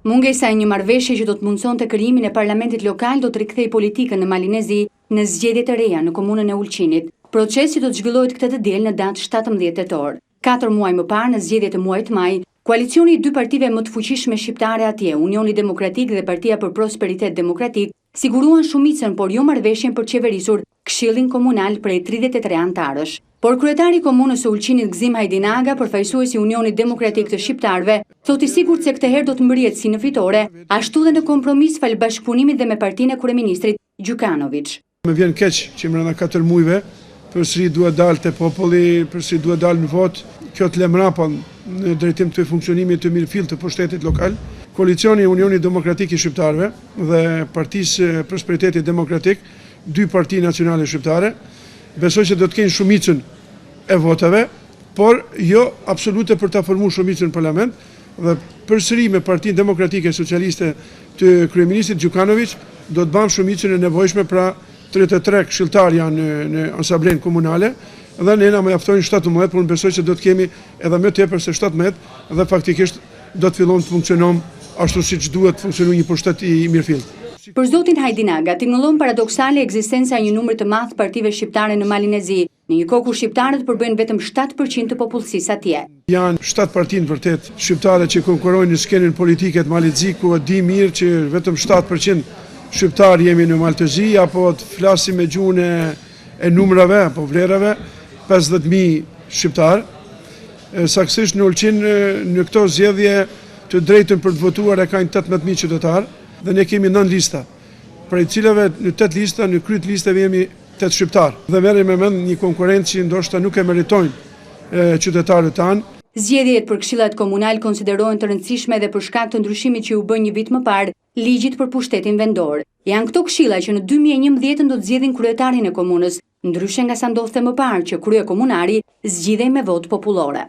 Mungesa e një marrëveshje që do të mundsonte krijimin e parlamentit lokal do të rikthejë politikën në Malinezi në zgjedhjet e reja në komunën e Ulqinit. Procesi do të zhvillohet këtë të diel në datë 17 tetor. 4 muaj më parë, në zgjedhjet e muajit maj, koalicioni i 2 partive më të fuqishme shqiptare atje, Unioni Demokratik dhe Partia për Prosperitet Demokratik, siguruan shumicën, por jo marrëveshjen për qeverisur Këshillin Komunal prej 33 antarësh. Por kryetari i komunës së Ulqinit Gzim Hajdinaga, përfaqësuesi i Unionit Demokratik të Shqiptarëve, thotë i sigurt se këtë herë do të mbërrihet si në fitore, ashtu dhe në kompromis fal bashkëpunimit dhe me partinë e kryeministrit Gjukanović. Më vjen keq që brenda 4 muajve përsëri duhet dalë te populli, përsëri duhet dalë në votë. Kjo të lë mrapa në drejtim të funksionimit të mirëfillt të pushtetit lokal. Koalicioni i Unionit Demokratik i Shqiptarëve dhe Partisë Prosperitetit Demokratik, 2 parti nacionale shqiptare, besoj që do të kenë shumicën e votave, por jo absolute për ta formuar shumicën në parlament, dhe përsëri me Partinë Demokratike Socialiste të kryeministit Gjukanović do të bëjmë shumicën e nevojshme, pra 33 këshilltar janë në asamblen komunale dhe ne na mjaftojnë 17, por unë besoj se do të kemi edhe më tepër se 17 dhe faktikisht do të fillon të funksionojmë ashtu siç duhet të funksionojë një pushtet i mirëfillt. Për zotin Hajdinaga, tingëllon paradoksale ekzistenca e një numri të madh partive shqiptare në Malinezi, në një kohë kur shqiptarët përbëjnë vetëm 7% të popullsisë atje. Janë 7 parti në vërtet shqiptare që konkurrojnë në skenën politike të Malinezi, ku e di mirë që vetëm 7% shqiptar jemi në Maltezi, apo të flasim me gjuhën e numrave apo vlerave, 50.000 shqiptar. Saktësisht në Ulqin në këto zgjedhje të drejtën për të votuar e kanë 18.000 qytetar dhe ne kemi 9 lista, prej cilave në 8 lista, në kryet listave jemi 8 shqiptar. Dhe merrem me mend një konkurrencë që ndoshta nuk e meritojnë qytetarët tanë. Zgjedhjet për këshillat komunal konsiderohen të rëndësishme edhe për shkak të ndryshimit që u bë një vit më parë ligjit për pushtetin vendor. Janë këto këshilla që në 2011 do të zgjedhin kryetarin e komunës, ndryshe nga sa ndodhte më parë që kryekomunari zgjidhej me votë popullore.